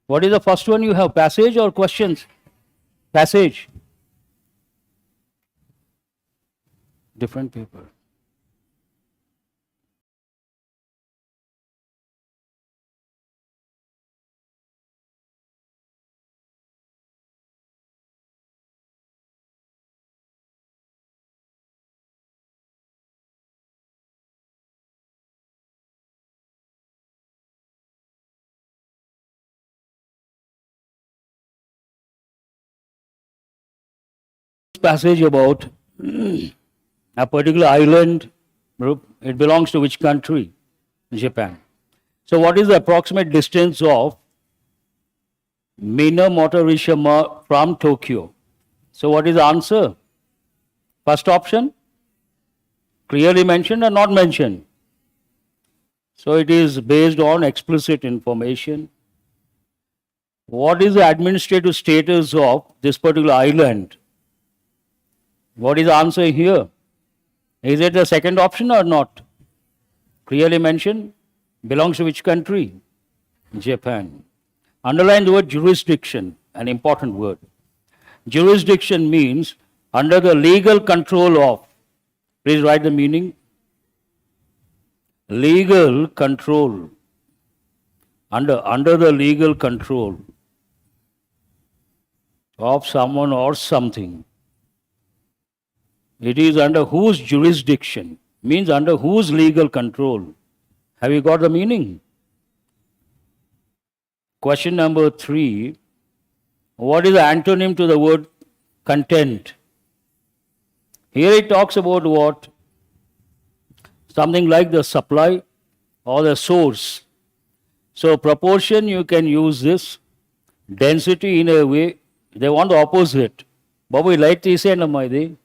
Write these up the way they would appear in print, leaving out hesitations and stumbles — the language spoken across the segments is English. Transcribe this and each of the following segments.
What is the first one you have? Passage or questions? Passage. Different paper. Passage about a particular island group. It belongs to which country? Japan. So what is the approximate distance of Minamoto from Tokyo? So what is the answer? First option? Clearly mentioned or not mentioned? So it is based on explicit information. What is the administrative status of this particular island? What is the answer here? Is it the second option or not? Clearly mentioned. Belongs to which country? Japan. Underline the word jurisdiction, an important word. Jurisdiction means under the legal control of. Please write the meaning. Legal control. Under the legal control of someone or something. It is under whose jurisdiction, means under whose legal control. Have you got the meaning? Question number 3. What is the antonym to the word content? Here it talks about what? Something like the supply or the source. So proportion, you can use this. Density in a way, they want the opposite. Babu, light is a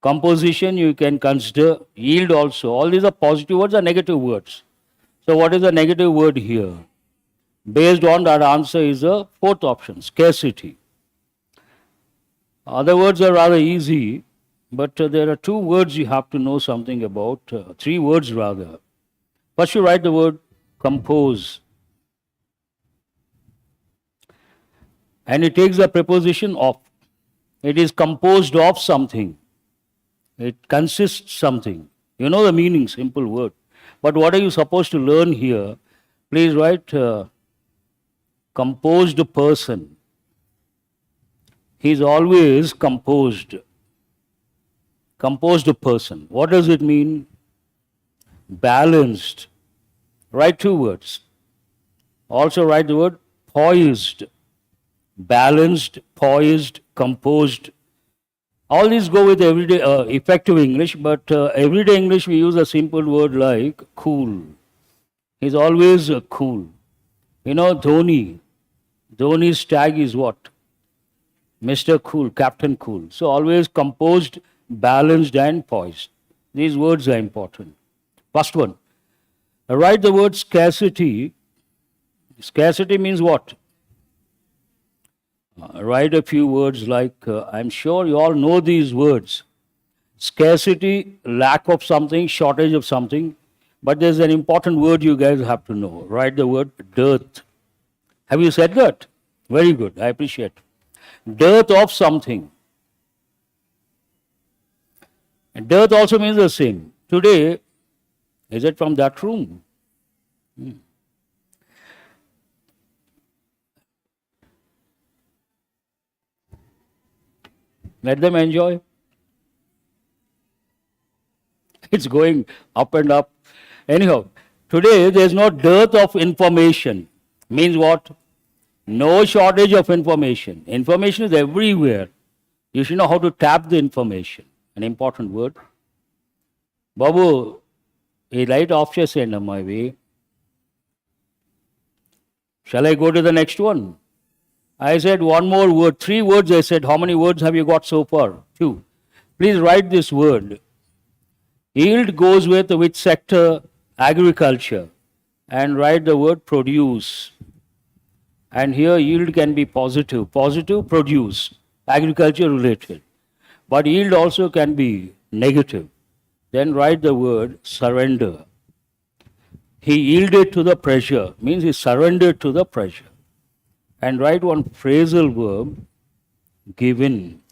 composition you can consider, yield also. All these are positive words or negative words. So what is the negative word here? Based on that answer is the fourth option, scarcity. Other words are rather easy, but there are 2 words you have to know something about, 3 words rather. First you write the word compose. And it takes the preposition of. It is composed of something. It consists something. You know the meaning, simple word. But what are you supposed to learn here? Please write composed person. He is always composed. Composed person. What does it mean? Balanced. Write 2 words. Also write the word poised. Balanced, poised, composed. All these go with everyday effective English, but everyday English we use a simple word like cool. He's always cool. You know, Dhoni's tag is what? Mr. Cool, Captain Cool. So always composed, balanced and poised. These words are important. First one. Write the word scarcity. Scarcity means what? Write a few words like, I'm sure you all know these words. Scarcity, lack of something, shortage of something. But there's an important word you guys have to know. Write the word dearth. Have you said that? Very good, I appreciate. Dearth of something. And dearth also means the same. Today, is it from that room? Let them enjoy. It's going up and up. Anyhow, today there's no dearth of information. Means what? No shortage of information. Information is everywhere. You should know how to tap the information. An important word. Babu, a light option send on my way. Shall I go to the next one? I said 1 more word, 3 words I said. How many words have you got so far? 2. Please write this word. Yield goes with which sector? Agriculture. And write the word produce. And here yield can be positive. Positive, produce. Agriculture related. But yield also can be negative. Then write the word surrender. He yielded to the pressure, means he surrendered to the pressure. And write one phrasal verb, given.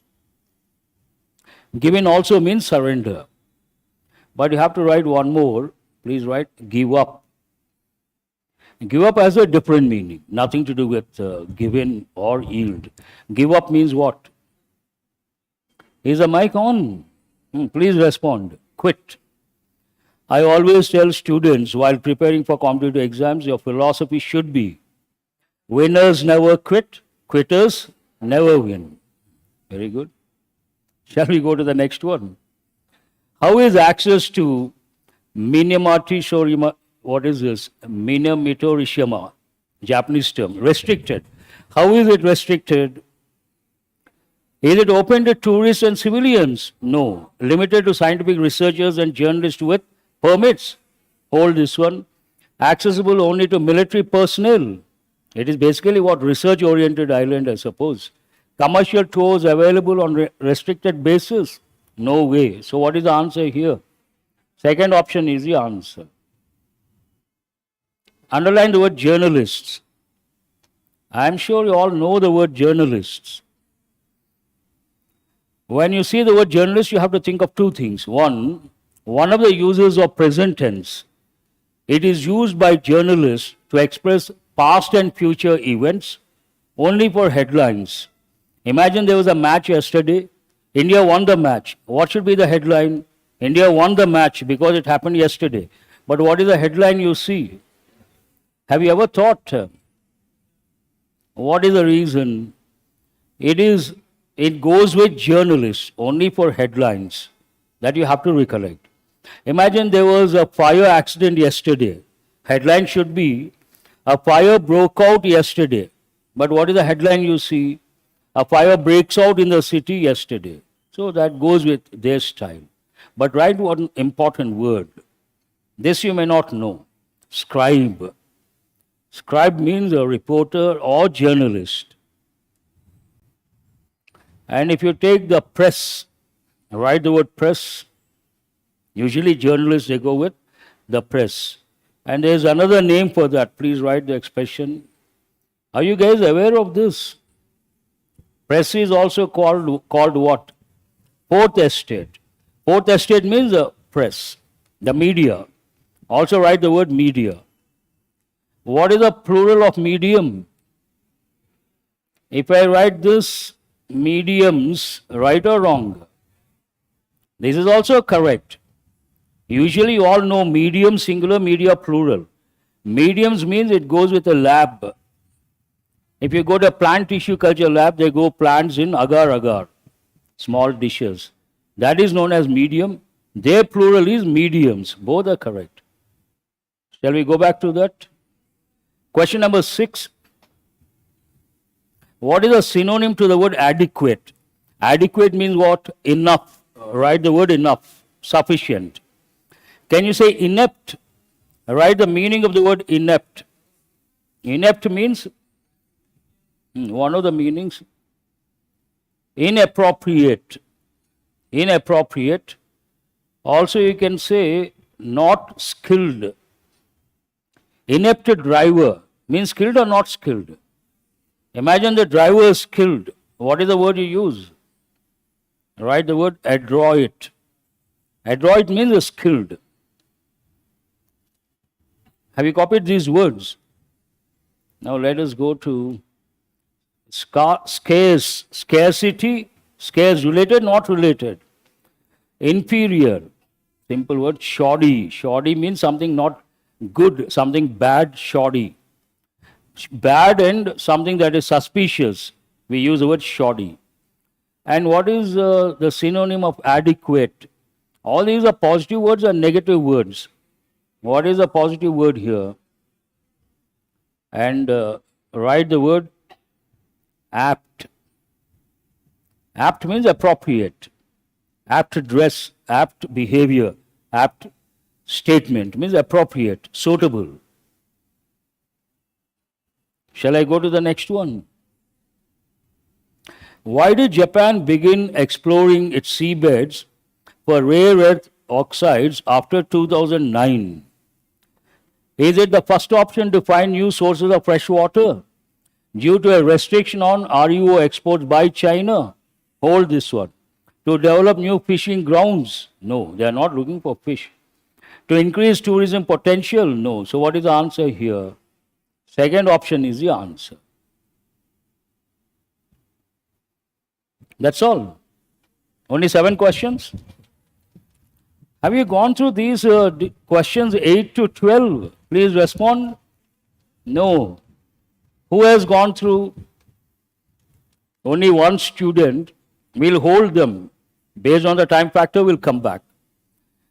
Given also means surrender. But you have to write one more. Please write give up. Give up has a different meaning, nothing to do with given or yield. Give up means what? Is the mic on? Please respond. Quit. I always tell students while preparing for competitive exams, your philosophy should be winners never quit, quitters never win. Very good. Shall we go to the next one? How is access to Minamati, what is this? Minamitorishima, Japanese term, restricted. How is it restricted? Is it open to tourists and civilians? No. Limited to scientific researchers and journalists with permits. Hold this one. Accessible only to military personnel. It is basically what research-oriented island, I suppose. Commercial tours available on restricted basis? No way. So what is the answer here? Second option is the answer. Underline the word journalists. I am sure you all know the word journalists. When you see the word journalist, you have to think of two things. One of the uses of present tense. It is used by journalists to express past and future events only for headlines. Imagine there was a match yesterday. India won the match. What should be the headline? India won the match because it happened yesterday. But what is the headline you see? Have you ever thought, what is the reason? It goes with journalists only for headlines that you have to recollect. Imagine there was a fire accident yesterday. Headline should be, a fire broke out yesterday. But what is the headline you see? A fire breaks out in the city yesterday. So that goes with their style. But write one important word. This you may not know. Scribe. Scribe means a reporter or journalist. And if you take the press, write the word press. Usually journalists, they go with the press. And there's another name for that. Please write the expression. Are you guys aware of this? Press is also called what? Fourth estate. Fourth estate means the press, the media. Also write the word media. What is the plural of medium? If I write this, mediums, right or wrong? This is also correct. Usually you all know medium singular, media plural. Mediums means it goes with a lab. If you go to a plant tissue culture lab, they go plants in agar-agar, small dishes. That is known as medium. Their plural is mediums. Both are correct. Shall we go back to that? Question number 6. What is a synonym to the word adequate? Adequate means what? Enough. Write the word enough. Sufficient. Can you say inept? Write the meaning of the word inept. Inept means, one of the meanings, inappropriate. Inappropriate. Also you can say not skilled. Inept driver means skilled or not skilled. Imagine the driver is skilled. What is the word you use? Write the word adroit. Adroit means skilled. Have you copied these words? Now let us go to scarce. Scarcity. Scarce related, not related. Inferior. Simple word shoddy. Shoddy means something not good, something bad, shoddy. Bad and something that is suspicious. We use the word shoddy. And what is the synonym of adequate? All these are positive words and negative words. What is the positive word here? And write the word apt. Apt means appropriate. Apt dress, apt behavior, apt statement means appropriate, suitable. Shall I go to the next one? Why did Japan begin exploring its seabeds for rare earth oxides after 2009? Is it the first option to find new sources of fresh water due to a restriction on RUO exports by China? Hold this one. To develop new fishing grounds? No, they are not looking for fish. To increase tourism potential? No. So what is the answer here? Second option is the answer. That's all. Only 7 questions. Have you gone through these questions 8 to 12? Please respond. No. Who has gone through? Only one student. We'll hold them. Based on the time factor, we'll come back.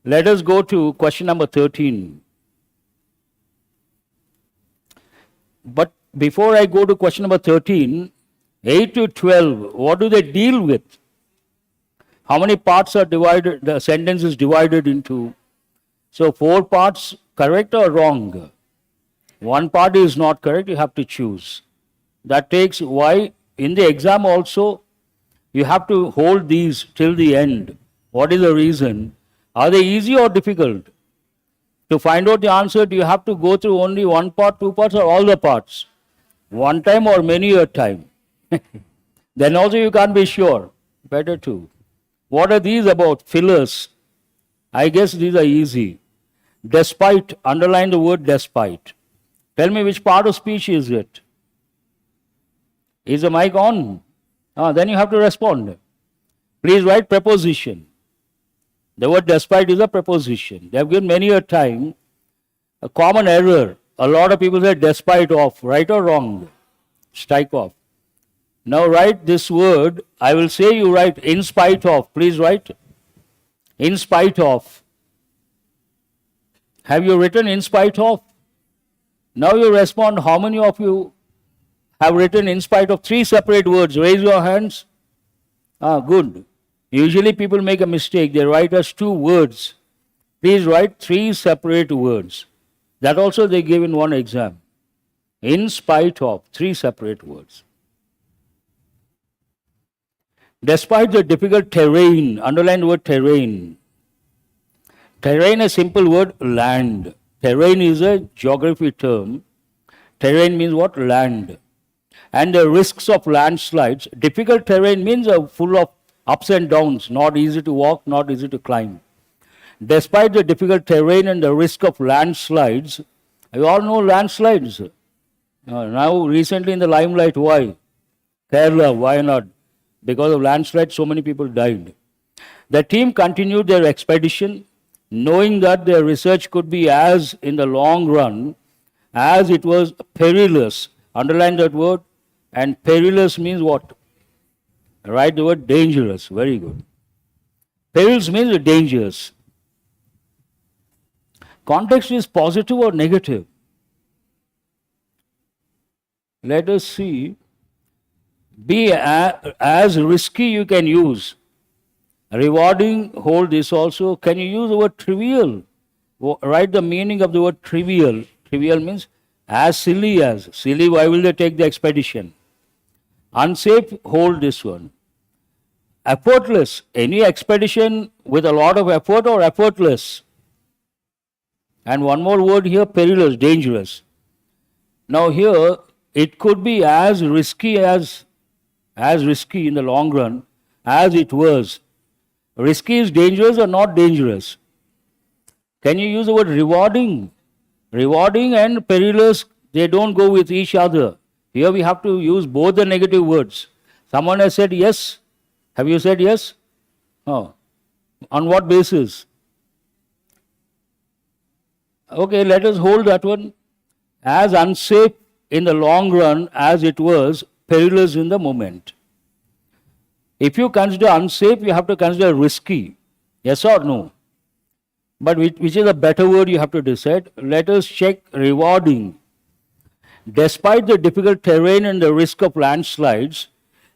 Let us go to question number 13. But before I go to question number 13, 8 to 12, what do they deal with? How many parts are divided? The sentence is divided into. So 4 parts, correct or wrong? 1 part is not correct, you have to choose. That takes why in the exam also, you have to hold these till the end. What is the reason? Are they easy or difficult? To find out the answer, do you have to go through only 1 part, 2 parts, or all the parts? One time or many a time? Then also you can't be sure. Better to. What are these about? Fillers. I guess these are easy. Despite, underline the word despite. Tell me which part of speech is it? Is the mic on? Then you have to respond. Please write preposition. The word despite is a preposition. They have given many a time a common error. A lot of people say despite of, right or wrong? Strike off. Now write this word. I will say you write in spite of. Please write in spite of. Have you written in spite of? Now you respond. How many of you have written in spite of 3 separate words? Raise your hands. Good. Usually people make a mistake. They write as 2 words. Please write 3 separate words. That also they give in one exam. In spite of 3 separate words. Despite the difficult terrain, underline the word terrain. Terrain is a simple word, land. Terrain is a geography term. Terrain means what? Land. And the risks of landslides. Difficult terrain means full of ups and downs, not easy to walk, not easy to climb. Despite the difficult terrain and the risk of landslides, you all know landslides. Now recently in the limelight, why? Kerala, why not? Because of landslides, so many people died. The team continued their expedition, knowing that their research could be as, in the long run, as it was perilous. Underline that word. And perilous means what? Write the word dangerous. Very good. Perils means dangerous. Context is positive or negative? Let us see. Be as risky you can use. Rewarding, hold this also. Can you use the word trivial? Write the meaning of the word trivial. Trivial means as silly as. Silly, why will they take the expedition? Unsafe, hold this one. Effortless, any expedition with a lot of effort or effortless? And one more word here, perilous, dangerous. Now here, it could be as risky in the long run as it was. Risky is dangerous or not dangerous? Can you use the word rewarding? Rewarding and perilous, they don't go with each other. Here we have to use both the negative words. Someone has said yes. Have you said yes? Oh. On what basis? Okay, let us hold that one. As unsafe in the long run as it was perilous in the moment. If you consider unsafe, you have to consider risky. Yes or no? But which is a better word you have to decide. Let us check rewarding. Despite the difficult terrain and the risk of landslides,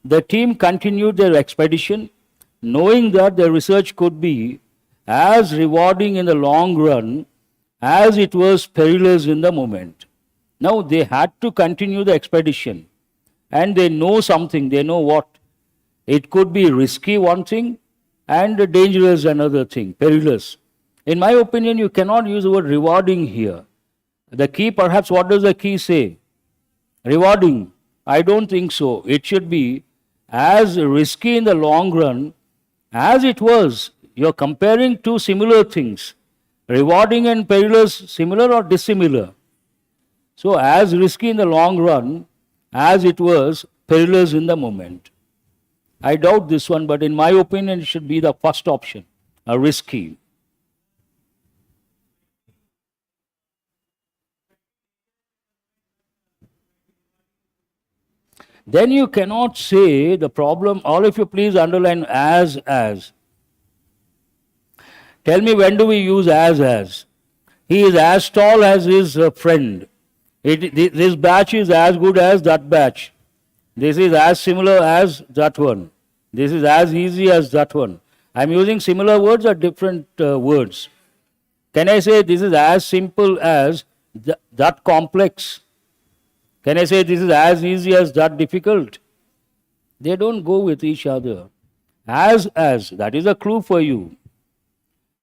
the team continued their expedition, knowing that their research could be as rewarding in the long run as it was perilous in the moment. Now they had to continue the expedition, and they know something. They know what? It could be risky, one thing, and dangerous, another thing, perilous. In my opinion, you cannot use the word rewarding here. The key, perhaps, what does the key say? Rewarding. I don't think so. It should be as risky in the long run as it was. You're comparing two similar things. Rewarding and perilous, similar or dissimilar? So, as risky in the long run as it was perilous in the moment. I doubt this one, but in my opinion, it should be the first option, risky. Then you cannot say the problem, all of you please underline as. Tell me, when do we use as? He is as tall as his friend. This batch is as good as that batch. This is as similar as that one. This is as easy as that one. I am using similar words or different words. Can I say this is as simple as that complex? Can I say this is as easy as that difficult? They don't go with each other. As, that is a clue for you.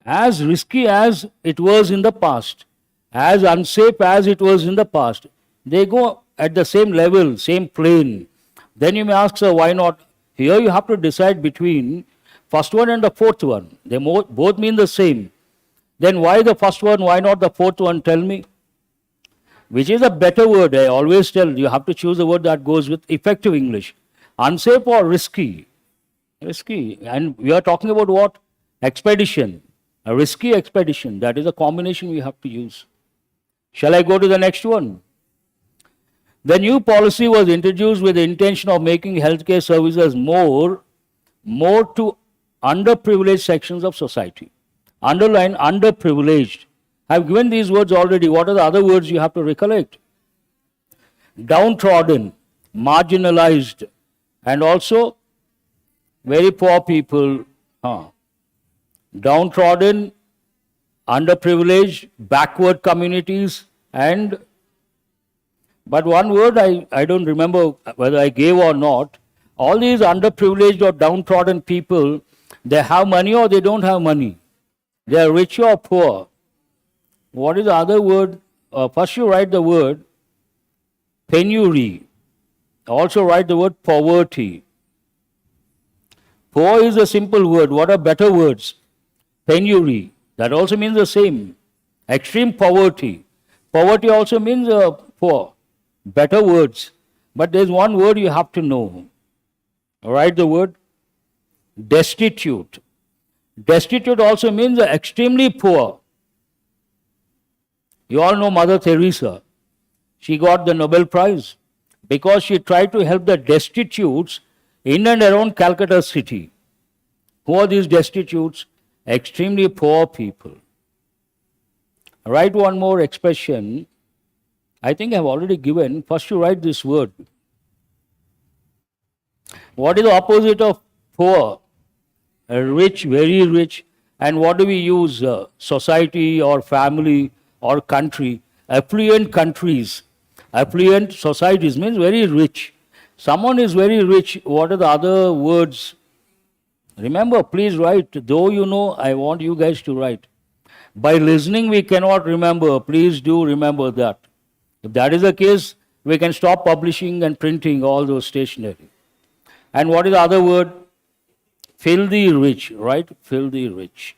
As risky as it was in the past, as unsafe as it was in the past, they go at the same level, same plane. Then you may ask, sir, why not? Here you have to decide between first one and the fourth one. They both mean the same. Then why the first one, why not the fourth one? Tell me. Which is a better word? I always tell you have to choose a word that goes with effective English. Unsafe or risky? Risky. And we are talking about what? Expedition. A risky expedition. That is a combination we have to use. Shall I go to the next one? The new policy was introduced with the intention of making healthcare services more to underprivileged sections of society. Underline underprivileged. I've given these words already. What are the other words you have to recollect? Downtrodden, marginalized, and also very poor people. Downtrodden, underprivileged, backward communities, and but one word I don't remember whether I gave or not. All these underprivileged or downtrodden people, they have money or they don't have money. They are rich or poor. What is the other word? First you write the word penury. Also write the word poverty. Poor is a simple word. What are better words? Penury. That also means the same. Extreme poverty. Poverty also means poor. Better words. But there is one word you have to know. Write the word destitute. Destitute also means extremely poor. You all know Mother Teresa. She got the Nobel Prize because she tried to help the destitutes in and around Calcutta city. Who are these destitutes? Extremely poor people. Write one more expression. I think I have already given. First you write this word. What is the opposite of poor? Rich, very rich. And what do we use? Society or family or country. Affluent countries. Affluent societies means very rich. Someone is very rich. What are the other words? Remember, please write. Though you know, I want you guys to write. By listening, we cannot remember. Please do remember that. If that is the case, we can stop publishing and printing all those stationery. And what is the other word? Filthy rich, right? Filthy rich.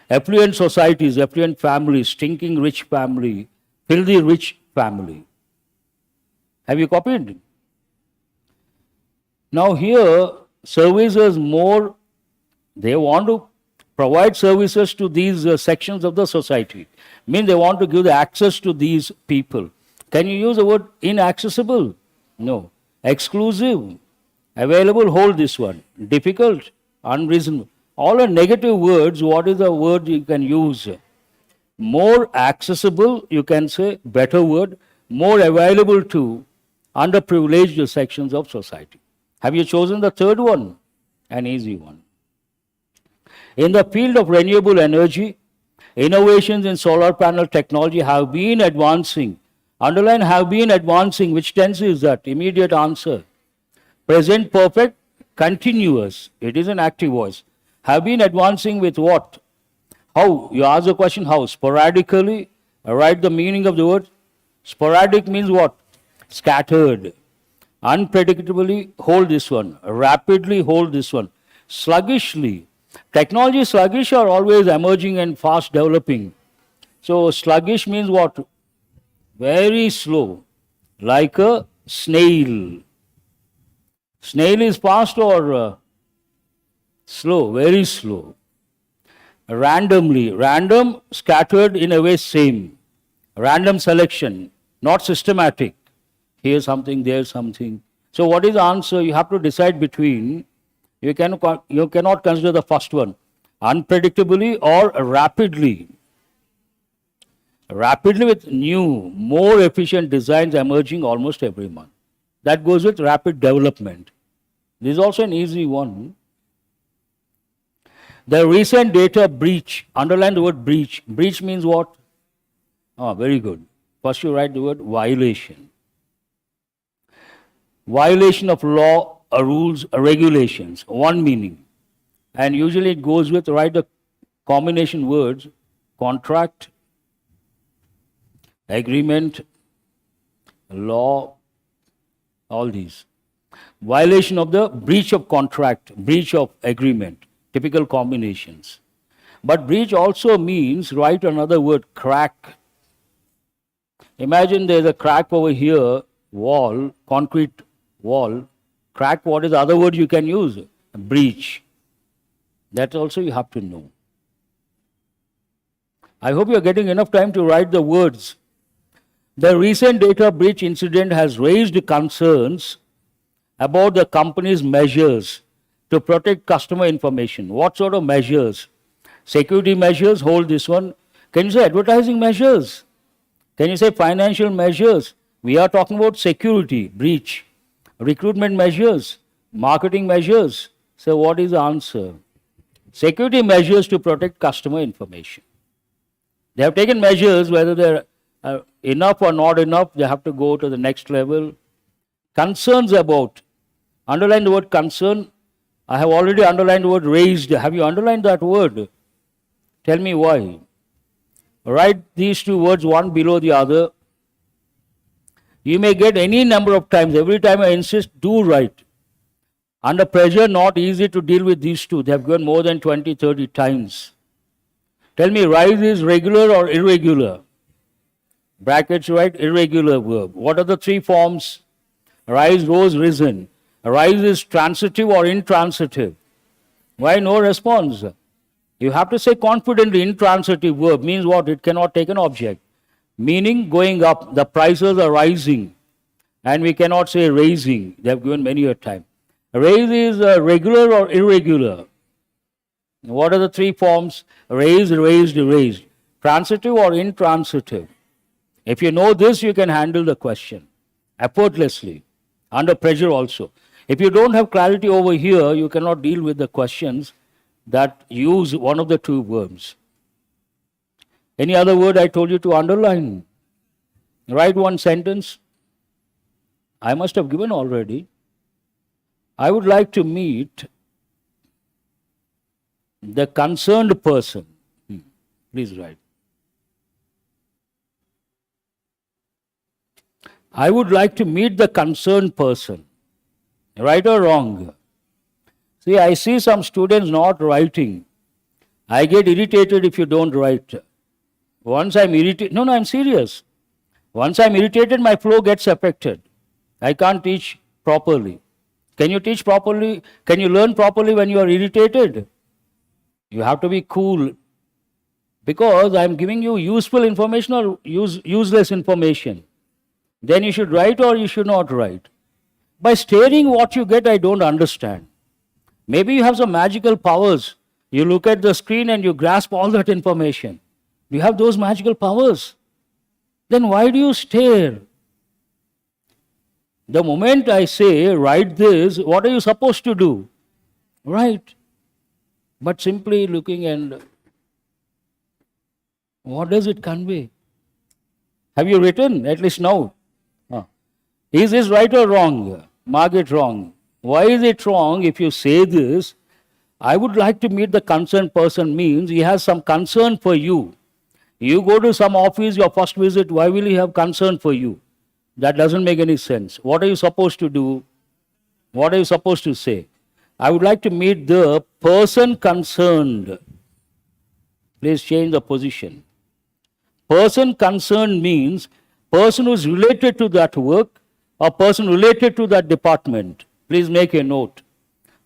Affluent societies, affluent families, stinking rich family, filthy rich family. Have you copied? Now here, services more, they want to provide services to these sections of the society. Means they want to give the access to these people. Can you use the word inaccessible? No. Exclusive. Available, hold this one. Difficult, unreasonable. All are negative words. What is the word you can use? More accessible, you can say, better word. More available to underprivileged sections of society. Have you chosen the third one? An easy one. In the field of renewable energy, innovations in solar panel technology have been advancing. Underline have been advancing. Which tense is that? Immediate answer. Present perfect, continuous. It is an active voice. Have been advancing with what? How? You ask the question how? Sporadically Write the meaning of the word. Sporadic means what? Scattered. Unpredictably, hold this one. Rapidly, hold this one. Sluggishly. Technology is sluggish or always emerging and fast developing. So sluggish means what? Very slow. Like a snail. Snail is fast or slow? Very slow. Randomly. Random, scattered in a way same. Random selection, not systematic. Here something, there something. So what is the answer? You have to decide between. You cannot consider the first one. Unpredictably or rapidly. Rapidly with new, more efficient designs emerging almost every month. That goes with rapid development. This is also an easy one. The recent data breach. Underline the word breach. Breach means what? Very good. First you write the word violation. Violation of law, rules, regulations. One meaning. And usually it goes with, write the combination words, contract, agreement, law, all these. Violation of the breach of contract, breach of agreement, typical combinations. But breach also means, write another word, crack. Imagine there's a crack over here, wall, concrete wall. Crack, what is the other word you can use? Breach. That also you have to know. I hope you're getting enough time to write the words. The recent data breach incident has raised concerns about the company's measures to protect customer information. What sort of measures? Security measures, hold this one. Can you say advertising measures? Can you say financial measures? We are talking about security, breach. Recruitment measures, marketing measures. So what is the answer? Security measures to protect customer information. They have taken measures, whether they're enough or not enough, they have to go to the next level. Concerns about. Underline the word concern. I have already underlined the word raised. Have you underlined that word? Tell me why. Write these two words one below the other. You may get any number of times. Every time I insist, do write. Under pressure, not easy to deal with these two. They have given more than 20, 30 times. Tell me, rise is regular or irregular? Brackets, right? Irregular verb. What are the three forms? Rise, rose, risen. Rise is transitive or intransitive? Why no response? You have to say confidently intransitive verb. Means what? It cannot take an object. Meaning going up. The prices are rising. And we cannot say raising. They have given many a time. Raise is regular or irregular? What are the three forms? Raise, raised, raised. Transitive or intransitive? If you know this, you can handle the question effortlessly, under pressure also. If you don't have clarity over here, you cannot deal with the questions that use one of the two verbs. Any other word I told you to underline? Write one sentence. I must have given already. I would like to meet the concerned person. Please write. I would like to meet the concerned person. Right or wrong? See, I see some students not writing. I get irritated if you don't write. Once I'm irritated, no, I'm serious. Once I'm irritated, my flow gets affected. I can't teach properly. Can you teach properly? Can you learn properly when you are irritated? You have to be cool. Because I'm giving you useful information or useless information. Then you should write or you should not write. By staring what you get, I don't understand. Maybe you have some magical powers. You look at the screen and you grasp all that information. Do you have those magical powers? Then why do you stare? The moment I say, write this, what are you supposed to do? Write. But simply looking and what does it convey? Have you written? At least now. Is this right or wrong? Mark it wrong. Why is it wrong if you say this? I would like to meet the concerned person means he has some concern for you. You go to some office, your first visit, why will he have concern for you? That doesn't make any sense. What are you supposed to do? What are you supposed to say? I would like to meet the person concerned. Please change the position. Person concerned means person who is related to that work or person related to that department. Please make a note.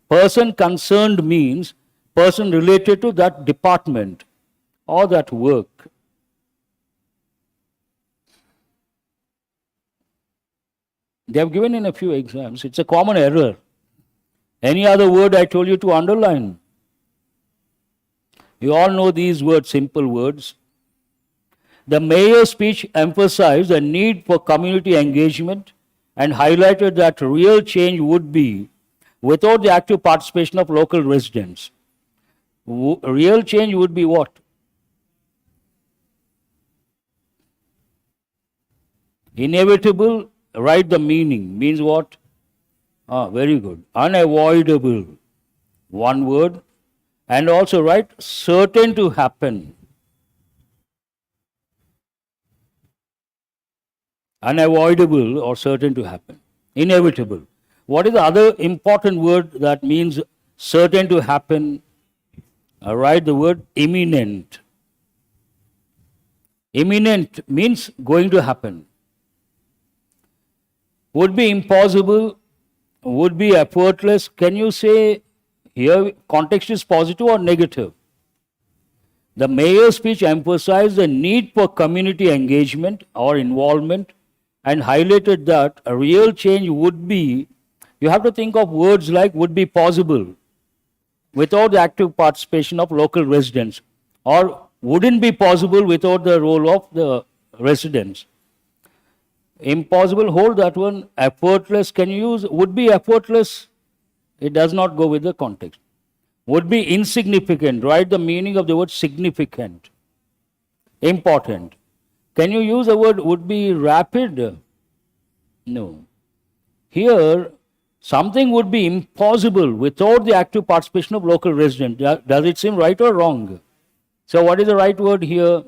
Person concerned means person related to that department or that work. They have given in a few exams. It's a common error. Any other word I told you to underline? You all know these words, simple words. The mayor's speech emphasized the need for community engagement and highlighted that real change would be without the active participation of local residents. Real change would be what? Inevitable, write the meaning. Means what? Very good. Unavoidable, one word. And also write certain to happen. Unavoidable or certain to happen. Inevitable. What is the other important word that means certain to happen? Write the word imminent. Imminent means going to happen. Would be impossible, would be effortless. Can you say here context is positive or negative? The mayor's speech emphasized the need for community engagement or involvement and highlighted that a real change would be, you have to think of words like would be possible without the active participation of local residents or wouldn't be possible without the role of the residents. Impossible, hold that one. Effortless, can you use would be effortless? It does not go with the context. Would be insignificant, write the meaning of the word significant. Important. Can you use the word would be rapid? No. Here, something would be impossible without the active participation of local residents. Does it seem right or wrong? So what is the right word here?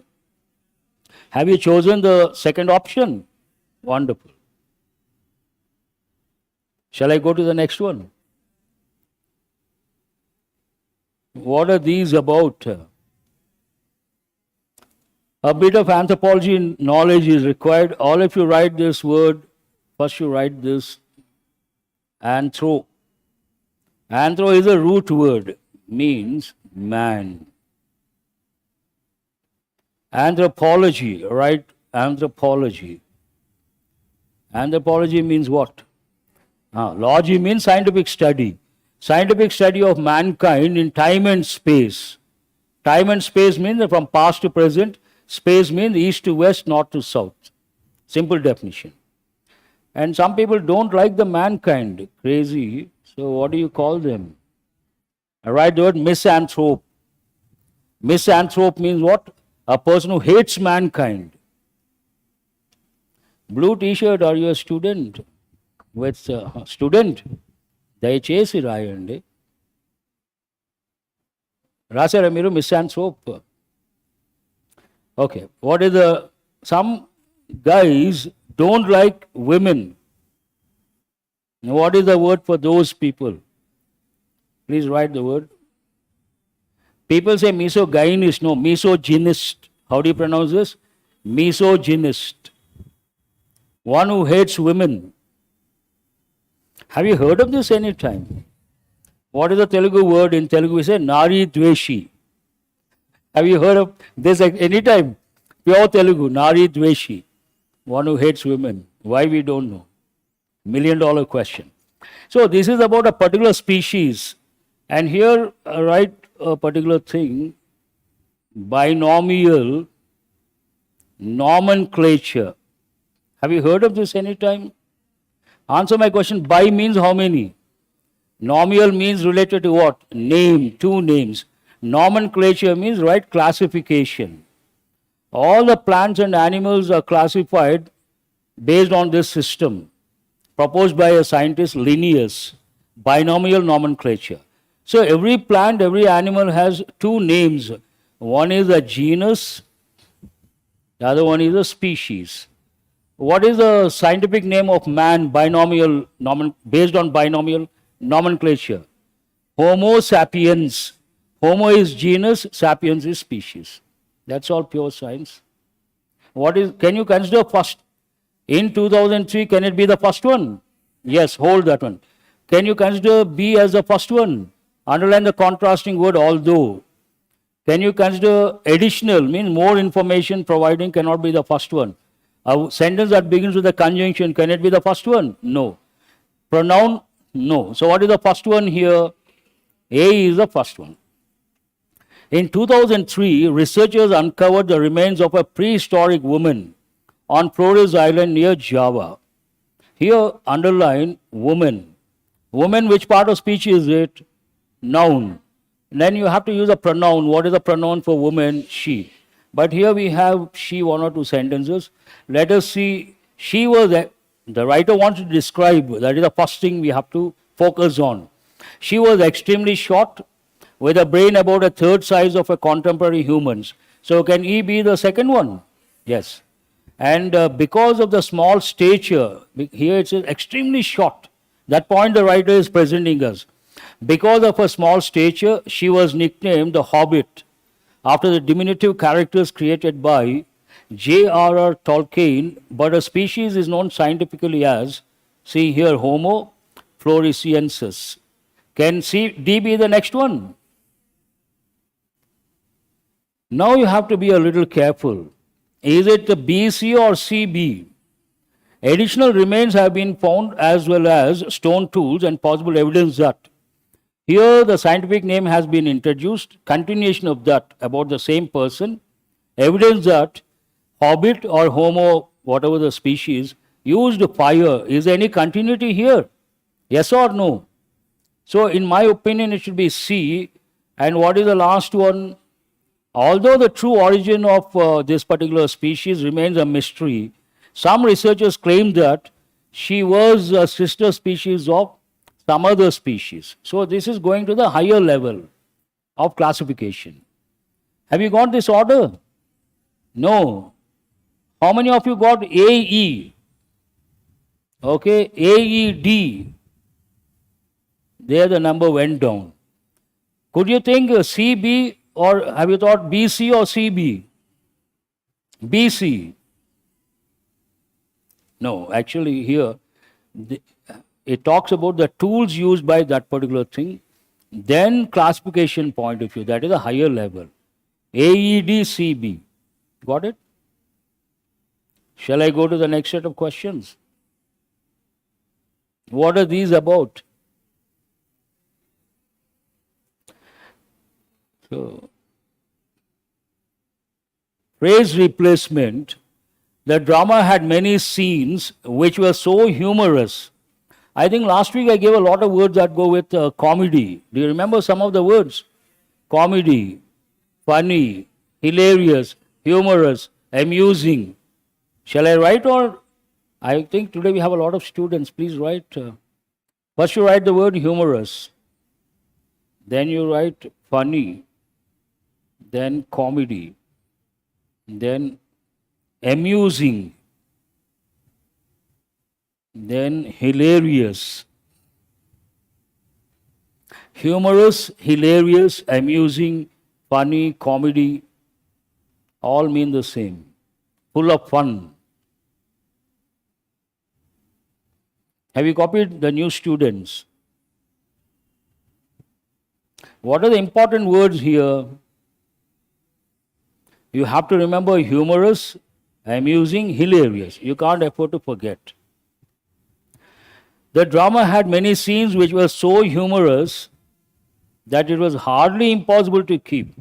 Have you chosen the second option? Wonderful. Shall I go to the next one? What are these about? A bit of anthropology knowledge is required. All of you write this word. First you write this. Anthro. Anthro is a root word. Means man. Anthropology. Write anthropology. Anthropology means what? Logy means scientific study. Scientific study of mankind in time and space. Time and space means from past to present. Space means east to west, north to south. Simple definition. And some people don't like the mankind. Crazy. So what do you call them? I write the word misanthrope. Misanthrope means what? A person who hates mankind. Blue t-shirt, are you a student? With student? దయచేసి రాయండి. రాశారా మీరు మిసాంథ్రోప్? Okay. What is the, some guys don't like women. What is the word for those people? Please write the word. People say misogynist. No, misogynist. How do you pronounce this? Misogynist. One who hates women. Have you heard of this any time? What is the Telugu word in Telugu? We say Nari Dveshi. Have you heard of this any time? Pure Telugu, Nari Dveshi. One who hates women. Why we don't know? $1 million question. So this is about a particular species. And here write a particular thing. Binomial nomenclature. Have you heard of this any time? Answer my question. Bi means how many? Nominal means related to what? Name, two names. Nomenclature means right classification. All the plants and animals are classified based on this system proposed by a scientist Linnaeus, binomial nomenclature. So every plant, every animal has two names. One is a genus The other one is a species. What is the scientific name of man based on binomial nomenclature? Homo sapiens. Homo is genus, sapiens is species. That's all pure science. Can you consider first? In 2003, can it be the first one? Yes, hold that one. Can you consider B as the first one? Underline the contrasting word although. Can you consider additional, means more information providing cannot be the first one. A sentence that begins with a conjunction, can it be the first one? No. Pronoun? No. So what is the first one here? A is the first one. In 2003, researchers uncovered the remains of a prehistoric woman on Flores Island near Java. Here, underline woman. Woman, which part of speech is it? Noun. Then you have to use a pronoun. What is the pronoun for woman? She. But here we have she, one or two sentences. Let us see. She was, the writer wants to describe, that is the first thing we have to focus on. She was extremely short, with a brain about a third size of a contemporary human's. So can E be the second one? Yes. And because of the small stature, here it says extremely short. That point the writer is presenting us. Because of her small stature, she was nicknamed the Hobbit, after the diminutive characters created by J.R.R. Tolkien, but a species is known scientifically as, see here, Homo floresiensis. Can D be the next one? Now you have to be a little careful. Is it the BC or CB? Additional remains have been found as well as stone tools and possible evidence that. Here the scientific name has been introduced, continuation of that about the same person, evidence that Hobbit or Homo, whatever the species, used fire. Is there any continuity here? Yes or no? So in my opinion it should be C. And what is the last one? Although the true origin of this particular species remains a mystery, some researchers claim that she was a sister species of some other species. So this is going to the higher level of classification. Have you got this order? No. How many of you got AE? Okay, AED. There the number went down. Could you think CB, or have you thought BC or CB? BC. No, actually here it talks about the tools used by that particular thing, then classification point of view, that is a higher level. AEDCB. Got it? Shall I go to the next set of questions? What are these about? So, phrase replacement. The drama had many scenes which were so humorous. I think last week I gave a lot of words that go with comedy. Do you remember some of the words? Comedy, funny, hilarious, humorous, amusing. Shall I write, or? I think today we have a lot of students. Please write. First you write the word humorous. Then you write funny. Then comedy. Then amusing. Then hilarious. Humorous, hilarious, amusing, funny, comedy, all mean the same. Full of fun. Have you copied the new students? What are the important words here? You have to remember humorous, amusing, hilarious. You can't afford to forget. The drama had many scenes which were so humorous that it was hardly impossible to keep.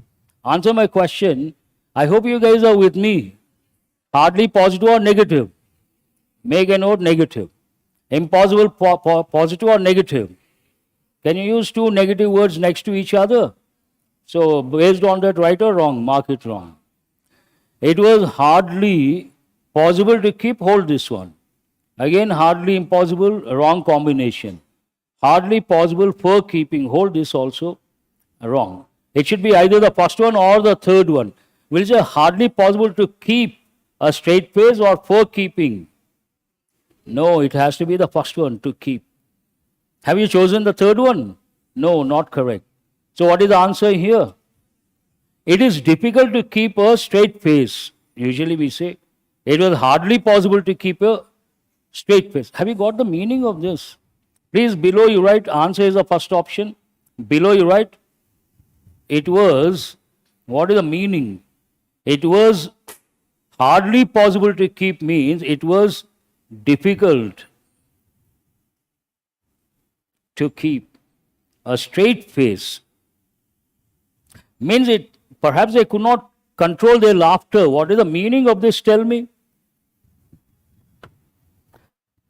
Answer my question. I hope you guys are with me. Hardly positive or negative? Make a note, negative. Impossible positive or negative? Can you use two negative words next to each other? So based on that, right or wrong? Mark it wrong. It was hardly possible to keep, hold this one. Again, hardly impossible, wrong combination. Hardly possible for keeping, hold this also, wrong. It should be either the first one or the third one. We'll say hardly possible to keep A straight face or for keeping? No, it has to be the first one, to keep. Have you chosen the third one? No, not correct. So what is the answer here? It is difficult to keep a straight face. Usually we say, it was hardly possible to keep a straight face. Have you got the meaning of this? Please, below you write, answer is the first option. Below you write, it was, what is the meaning? It was hardly possible to keep means it was difficult to keep a straight face. Means it, perhaps they could not control their laughter. What is the meaning of this? Tell me.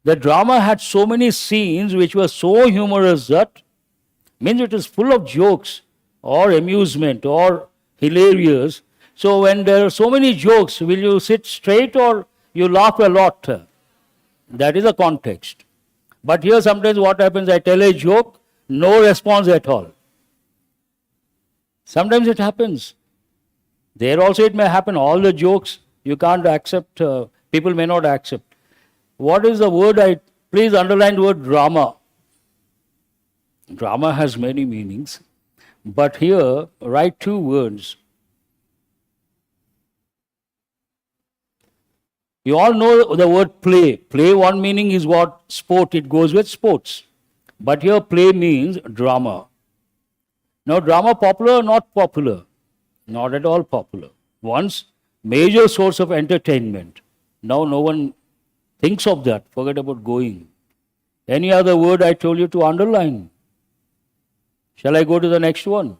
The drama had so many scenes which were so humorous that means it is full of jokes or amusement or hilarious. So when there are so many jokes, will you sit straight or you laugh a lot? That is the context. But here sometimes what happens, I tell a joke, no response at all. Sometimes it happens. There also it may happen, all the jokes you can't accept, people may not accept. What is the word? Please underline the word drama. Drama has many meanings, but here write two words. You all know the word play. Play, one meaning is what? Sport, it goes with sports. But here play means drama. Now drama popular or not popular? Not at all popular. Once major source of entertainment. Now no one thinks of that. Forget about going. Any other word I told you to underline? Shall I go to the next one?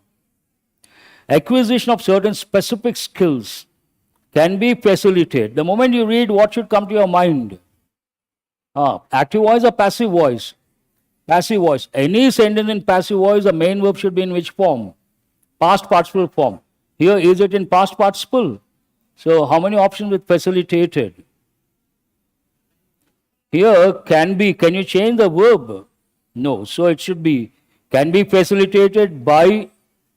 Acquisition of certain specific skills can be facilitated. The moment you read, what should come to your mind? Active voice or passive voice? Passive voice. Any sentence in passive voice, the main verb should be in which form? Past participle form. Here, is it in past participle? So, how many options with facilitated? Here, can be. Can you change the verb? No. So, it should be can be facilitated by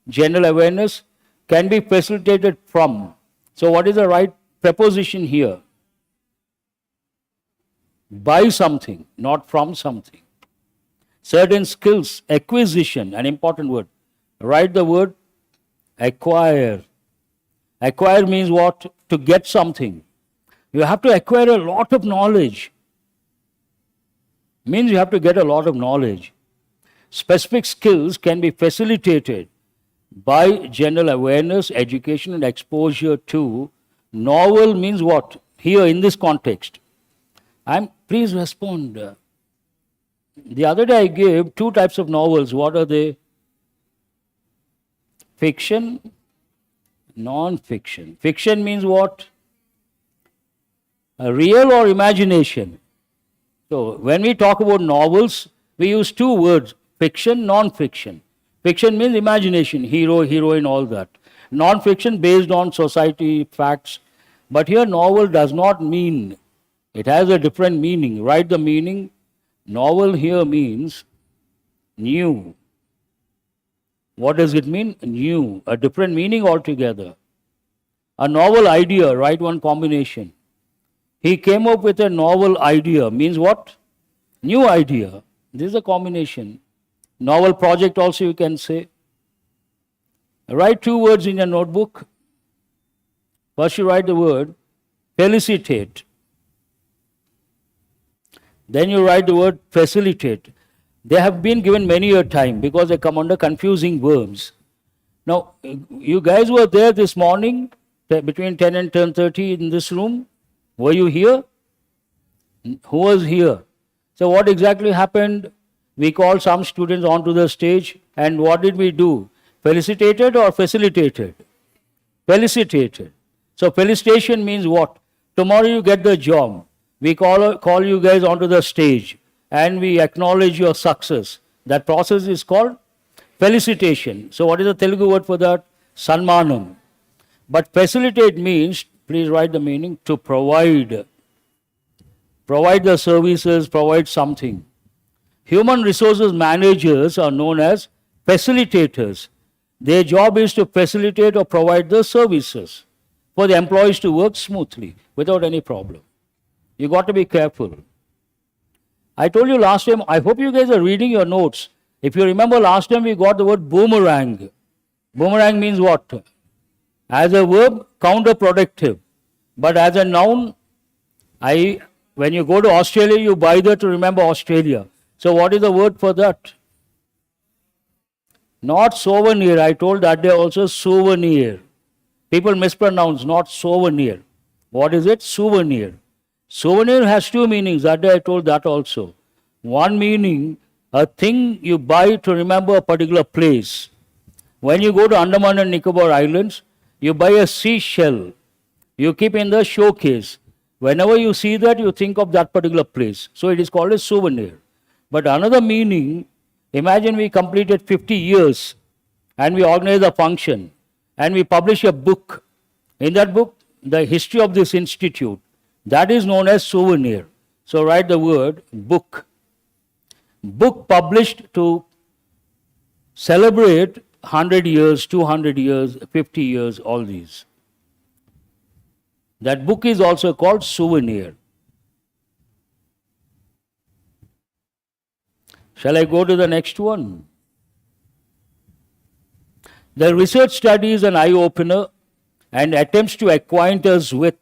general awareness, can be facilitated from. So, what is the right preposition here? By something, not from something. Certain skills, acquisition, an important word. Write the word acquire. Acquire means what? To get something. You have to acquire a lot of knowledge. Means you have to get a lot of knowledge. Specific skills can be facilitated by general awareness, education, and exposure to. Novel means what? Here in this context. Please respond. The other day I gave two types of novels. What are they? Fiction, non-fiction. Fiction means what? Real or imagination. So when we talk about novels, we use two words, fiction, non-fiction. Fiction means imagination, hero, heroine, all that. Non-fiction based on society, facts. But here novel does not mean, it has a different meaning. Write the meaning. Novel here means new. What does it mean? New. A different meaning altogether. A novel idea, write one combination. He came up with a novel idea. Means what? New idea. This is a combination. Novel project also you can say. Write two words in your notebook. First you write the word felicitate. Then you write the word facilitate. They have been given many a time because they come under confusing verbs. Now, you guys were there this morning between 10 and 10:30 in this room. Were you here? Who was here? So what exactly happened? We called some students onto the stage, and what did we do? Felicitated or facilitated? Felicitated. So felicitation means what? Tomorrow you get the job. We call you guys onto the stage and we acknowledge your success. That process is called felicitation. So what is the Telugu word for that? Sanmanam. But facilitate means, please write the meaning, to provide. Provide the services, provide something. Human resources managers are known as facilitators. Their job is to facilitate or provide the services. for the employees to work smoothly without any problem. You got to be careful. I told you last time, I hope you guys are reading your notes. If you remember last time we got the word boomerang. Boomerang means what? As a verb, counterproductive. But as a noun, when you go to Australia, you buy that to remember Australia. So what is the word for that? Not souvenir. I told that day also souvenir. People mispronounce, not souvenir. What is it? Souvenir. Souvenir has two meanings. That day I told that also. One meaning, a thing you buy to remember a particular place. When you go to Andaman and Nicobar Islands, you buy a seashell. You keep in the showcase. Whenever you see that, you think of that particular place. So it is called a souvenir. But another meaning, imagine we completed 50 years and we organize a function and we publish a book. In that book, the history of this institute, that is known as souvenir. So write the word book. Book published to celebrate 100 years, 200 years, 50 years, all these. That book is also called souvenir. Shall I go to the next one? The research study is an eye-opener and attempts to acquaint us with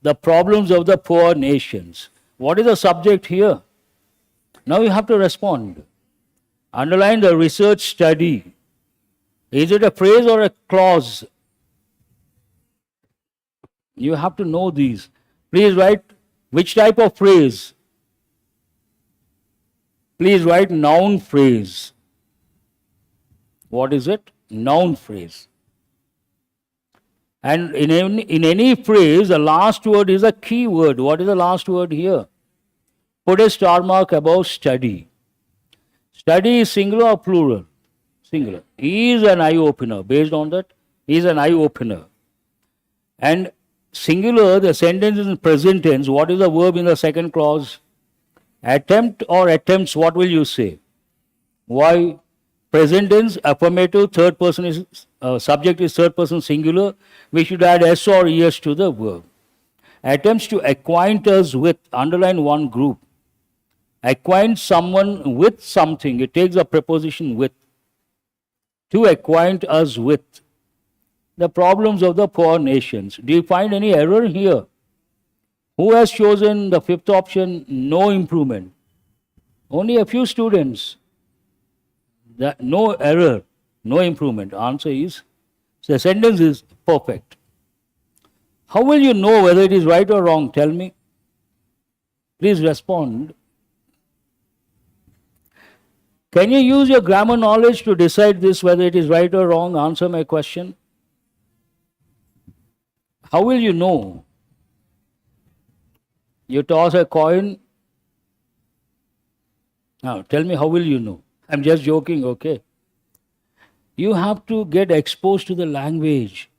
the problems of the poor nations. What is the subject here? Now you have to respond. Underline the research study. Is it a phrase or a clause? You have to know these. Please write which type of phrase. Please write noun phrase. What is it? Noun phrase. And in any phrase, the last word is a key word. What is the last word here? Put a star mark above study. Study is singular or plural? Singular. Is an eye-opener. Based on that, is an eye-opener. And singular, the sentence is in present tense. What is the verb in the second clause? Attempt or attempts, what will you say? Why? Present tense, affirmative, third person is, subject is third person singular. We should add s or es to the verb. Attempts to acquaint us with, underline one group. Acquaint someone with something, it takes a preposition with. To acquaint us with the problems of the poor nations. Do you find any error here? Who has chosen the fifth option, no improvement? Only a few students. No error, no improvement. Answer is, the sentence is perfect. How will you know whether it is right or wrong? Tell me. Please respond. Can you use your grammar knowledge to decide this, whether it is right or wrong? Answer my question. How will you know? You toss a coin. Now, tell me, how will you know? I'm just joking, okay? You have to get exposed to the language.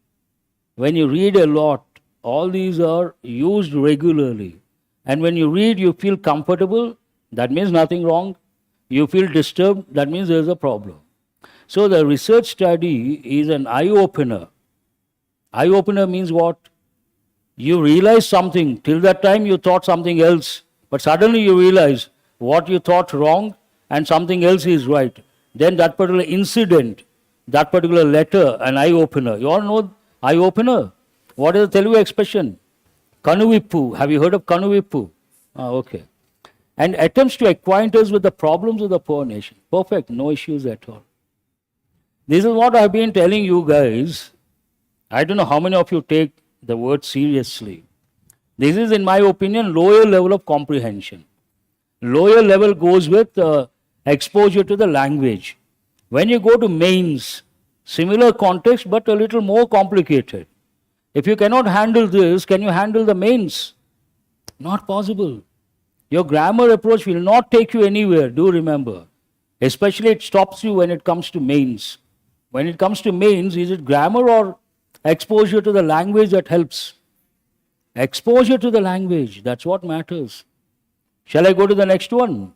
When you read a lot, all these are used regularly. And when you read, you feel comfortable, that means nothing wrong. You feel disturbed, that means there's a problem. So the research study is an eye-opener. Eye-opener means what? You realize something. Till that time you thought something else. But suddenly you realize what you thought wrong and something else is right. Then that particular incident, that particular letter, an eye-opener. You all know eye-opener? What is the Telugu expression? Kanuvippu. Have you heard of Kanuvippu? Okay. And attempts to acquaint us with the problems of the poor nation. Perfect, no issues at all. This is what I've been telling you guys. I don't know how many of you take the word seriously. This is, in my opinion, lower level of comprehension. Lower level goes with exposure to the language. When you go to mains, similar context but a little more complicated. If you cannot handle this, can you handle the mains? Not possible. Your grammar approach will not take you anywhere, do remember. Especially it stops you when it comes to mains. When it comes to mains, is it grammar or exposure to the language that helps? Exposure to the language, that's what matters. Shall I go to the next one?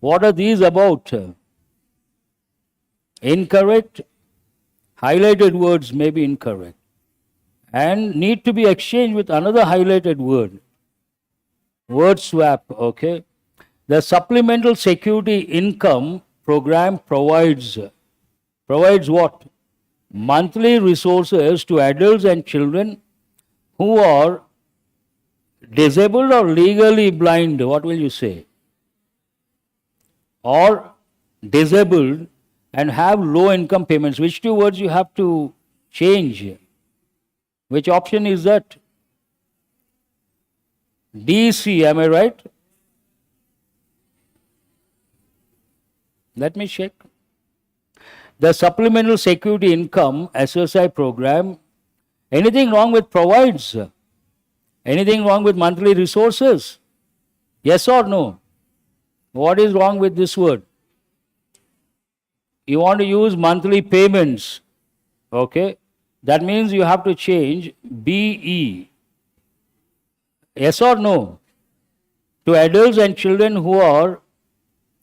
What are these about? Incorrect. Highlighted words may be incorrect. and need to be exchanged with another highlighted word. Word swap, okay? The Supplemental Security Income Program provides what? Monthly resources to adults and children who are disabled or legally blind. What will you say? Or disabled and have low income payments. Which two words you have to change? Which option is that? DC, am I right? Let me check. The Supplemental Security Income SSI program. Anything wrong with provides? Anything wrong with monthly resources? Yes or no? What is wrong with this word? You want to use monthly payments. Okay? That means you have to change BE. Yes or no? To adults and children who are,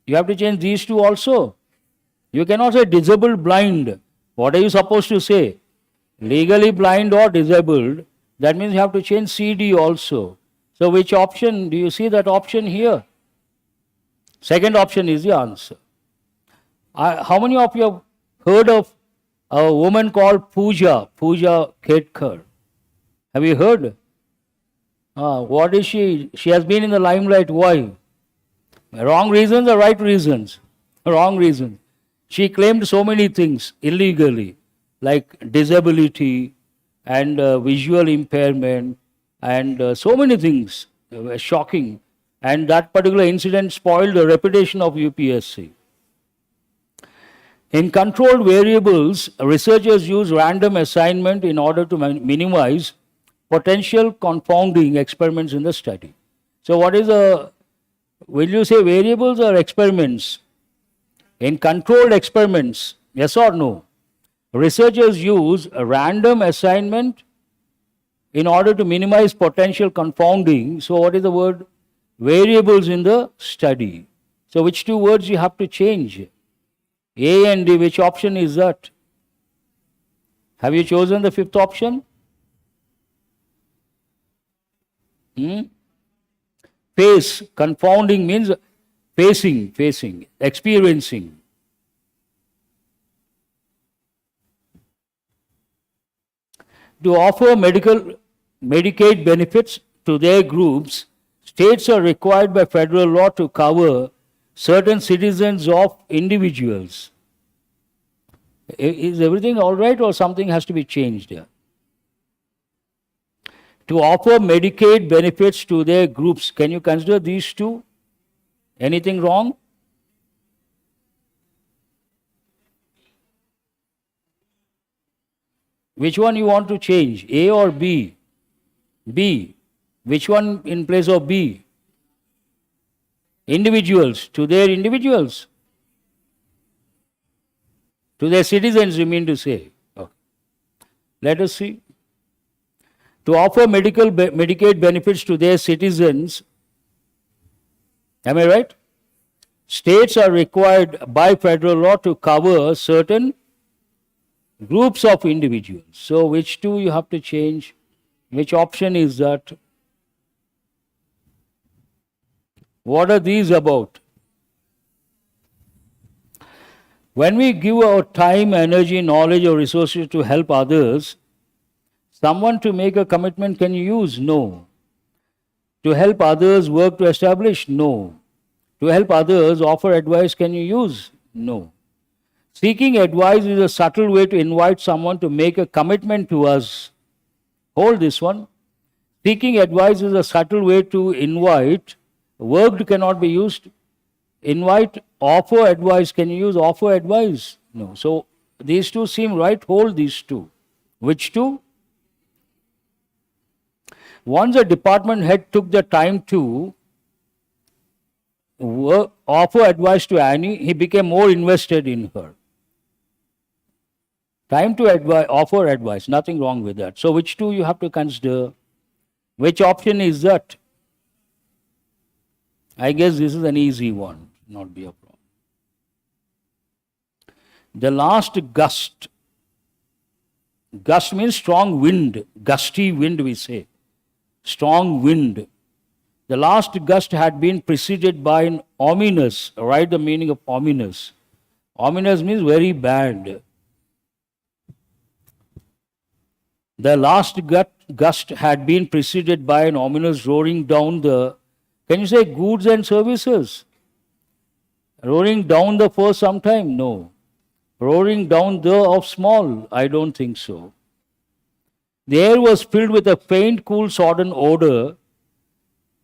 you have to change these two also. You cannot say disabled blind. What are you supposed to say? Legally blind or disabled. That means you have to change CD also. So which option? Do you see that option here? Second option is the answer. How many of you have heard of a woman called Pooja Ketkar? Have you heard? What is she? She has been in the limelight. Why? Wrong reasons or right reasons? Wrong reasons. She claimed so many things illegally, like disability and visual impairment and so many things shocking. And that particular incident spoiled the reputation of UPSC. In controlled variables, researchers use random assignment in order to minimize potential confounding experiments in the study. So what is will you say variables or experiments? In controlled experiments, yes or no? Researchers use a random assignment in order to minimize potential confounding. So what is the word? Variables in the study. So which two words you have to change? A and D, which option is that? Have you chosen the fifth option? Face, confounding means facing, experiencing. To offer Medicaid benefits to their groups, states are required by federal law to cover certain citizens of individuals. Is everything all right or something has to be changed here? To offer Medicaid benefits to their groups, can you consider these two? Anything wrong? Which one you want to change, A or B? B. Which one in place of B? Individuals, to their individuals. To their citizens, you mean to say. Okay. Let us see. To offer Medicaid benefits to their citizens, am I right? States are required by federal law to cover certain groups of individuals. So which two you have to change? Which option is that? What are these about? When we give our time, energy, knowledge or resources to help others, someone to make a commitment, can you use? No. To help others work to establish? No. To help others offer advice, can you use? No. Seeking advice is a subtle way to invite someone to make a commitment to us. Hold this one. Seeking advice is a subtle way to invite. Worked cannot be used. Invite, offer advice. Can you use offer advice? No. So these two seem right. Hold these two. Which two? Once a department head took the time to offer advice to Annie, he became more invested in her. Time to offer advice. Nothing wrong with that. So which two you have to consider? Which option is that? I guess this is an easy one, not be a problem. The last gust Gust means strong wind, gusty wind we say. Strong wind. The last gust had been preceded by an ominous. Write the meaning of ominous. Ominous means very bad. The last gust had been preceded by an ominous roaring down the, can you say goods and services? Roaring down the for some time? No. Roaring down the of small? I don't think so. The air was filled with a faint, cool, sodden odor.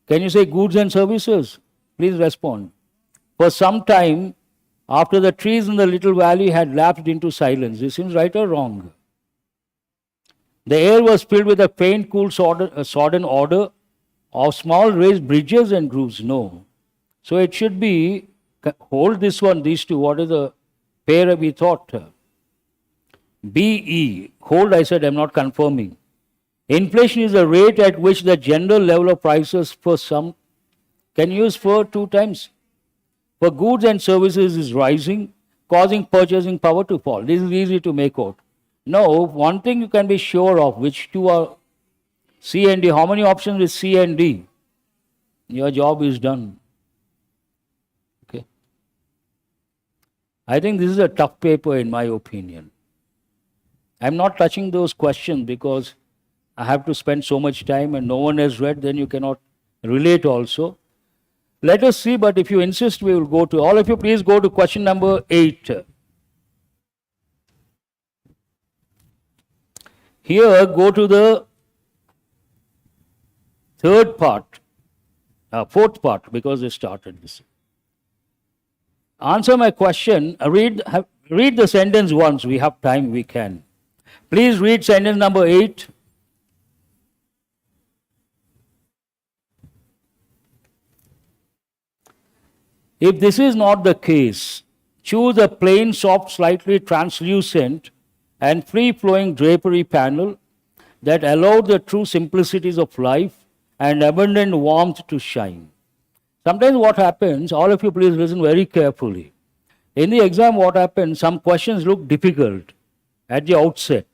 Can you say goods and services? Please respond. For some time, after the trees in the little valley had lapsed into silence. This seems right or wrong? The air was filled with a faint, cool, sodden odor of small raised bridges and grooves. No. So it should be, hold this one, these two. What is the pair we thought? BE. Hold, I said, I'm not confirming. Inflation is the rate at which the general level of prices for some, can you use for 2 times? For goods and services is rising, causing purchasing power to fall. This is easy to make out. Now, one thing you can be sure of, which two are C and D. How many options with C and D? Your job is done. Okay. I think this is a tough paper in my opinion. I'm not touching those questions because I have to spend so much time and no one has read, then you cannot relate also. Let us see, but if you insist, we will go to, all of you please go to question number 8. Here, go to the third part, fourth part, because they started this. Answer my question. Read the sentence once. We have time, we can. Please read sentence number 8. If this is not the case, choose a plain, soft, slightly translucent and free-flowing drapery panel that allowed the true simplicities of life and abundant warmth to shine. Sometimes what happens, all of you please listen very carefully. In the exam what happens, some questions look difficult at the outset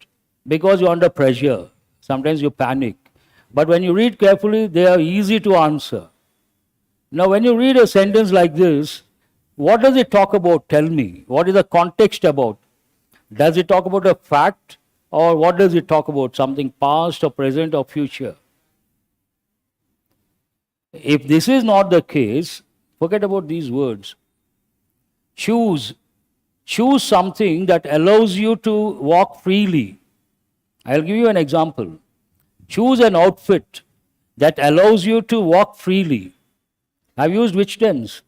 because you're under pressure. Sometimes you panic. But when you read carefully, they are easy to answer. Now when you read a sentence like this, what does it talk about? Tell me. What is the context about? Does it talk about a fact or what does it talk about? Something past or present or future? If this is not the case, forget about these words. Choose something that allows you to walk freely. I'll give you an example. Choose an outfit that allows you to walk freely. I've used which tense?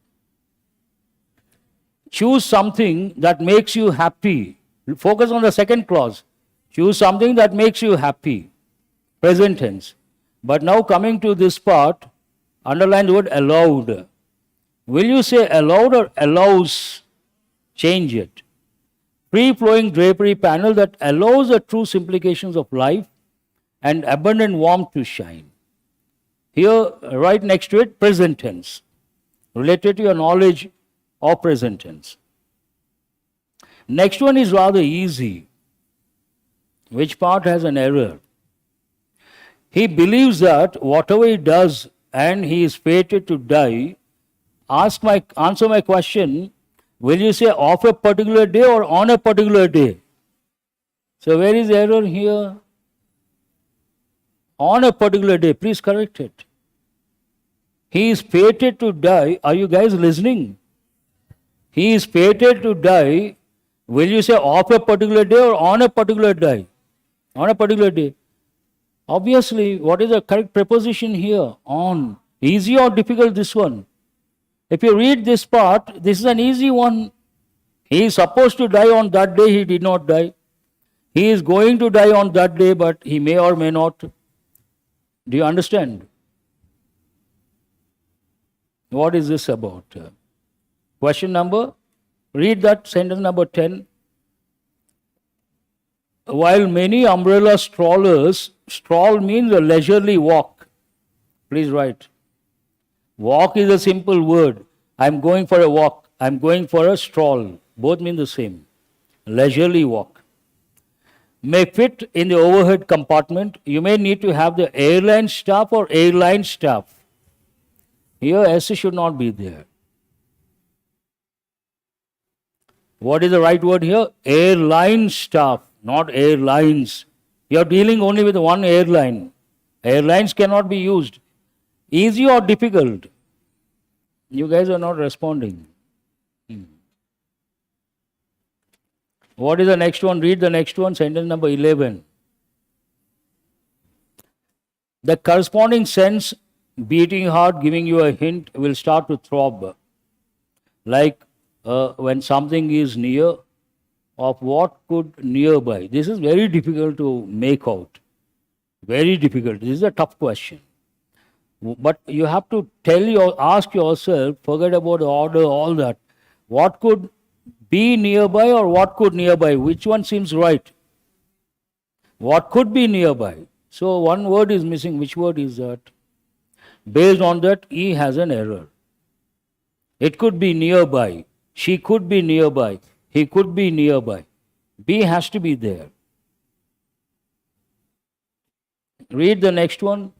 Choose something that makes you happy. Focus on the second clause. Choose something that makes you happy. Present tense. But now coming to this part, underline the word allowed. Will you say allowed or allows? Change it. Free-flowing drapery panel that allows the true implications of life and abundant warmth to shine. Here, right next to it, present tense. Related to your knowledge of present tense. Next one is rather easy. Which part has an error? He believes that whatever he does and he is fated to die. Answer my question. Will you say of a particular day or on a particular day? So where is the error here? On a particular day. Please correct it. He is fated to die. Are you guys listening? He is fated to die. Will you say of a particular day or on a particular day? On a particular day. Obviously, what is the correct preposition here? On. Easy or difficult this one? If you read this part, this is an easy one. He is supposed to die on that day, he did not die. He is going to die on that day, but he may or may not. Do you understand? What is this about? Question number, read that sentence number 10. While many umbrella strollers, stroll means a leisurely walk. Please write. Walk is a simple word. I'm going for a walk. I'm going for a stroll. Both mean the same. Leisurely walk. may fit in the overhead compartment. You may need to have the airline staff or airline staff. Here S should not be there. What is the right word here? Airline staff, not airlines. You are dealing only with one airline. Airlines cannot be used. Easy or difficult? You guys are not responding. What is the next one? Read the next one, sentence number 11. The corresponding sense, beating heart, giving you a hint, will start to throb. Like when something is near, of what could nearby. This is very difficult to make out. Very difficult. This is a tough question. But you have to ask yourself, forget about the order, all that. What could be nearby or what could nearby? Which one seems right? What could be nearby? So one word is missing. Which word is that? Based on that, E has an error. It could be nearby. She could be nearby. He could be nearby. B has to be there. Read the next one.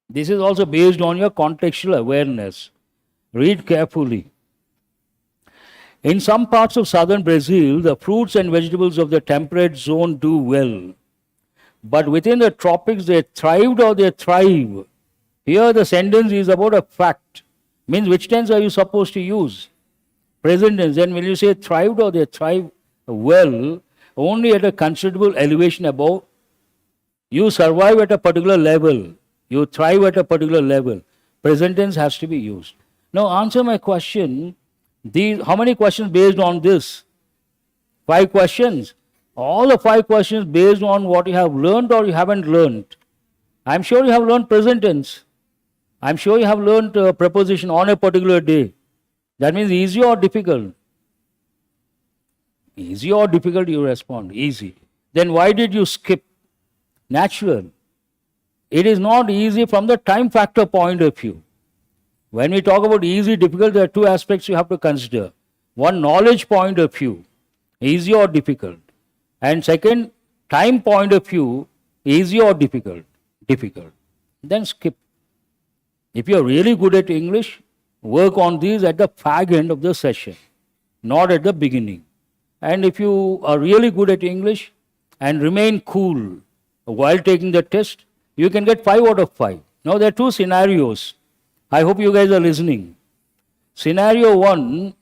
This is also based on your contextual awareness. Read carefully. In some parts of southern Brazil, the fruits and vegetables of the temperate zone do well. But within the tropics, they thrived or they thrive. Here the sentence is about a fact. Means which tense are you supposed to use? Present tense. Then will you say thrived or they thrive well, only at a considerable elevation above? You survive at a particular level. You thrive at a particular level. Present tense has to be used. Now answer my question. How many questions based on this? 5 questions. All the 5 questions based on what you have learned or you haven't learned. I'm sure you have learned present tense. I'm sure you have learned preposition on a particular day. That means easy or difficult? Easy or difficult, you respond. Easy. Then why did you skip? Natural. It is not easy from the time factor point of view. When we talk about easy, difficult, there are 2 aspects you have to consider. One, knowledge point of view, easy or difficult. And second, time point of view, easy or difficult? Difficult. Then skip. If you are really good at English, work on these at the fag end of the session, not at the beginning. And if you are really good at English and remain cool while taking the test, you can get 5 out of 5. Now there are 2 scenarios. I hope you guys are listening. Scenario 1,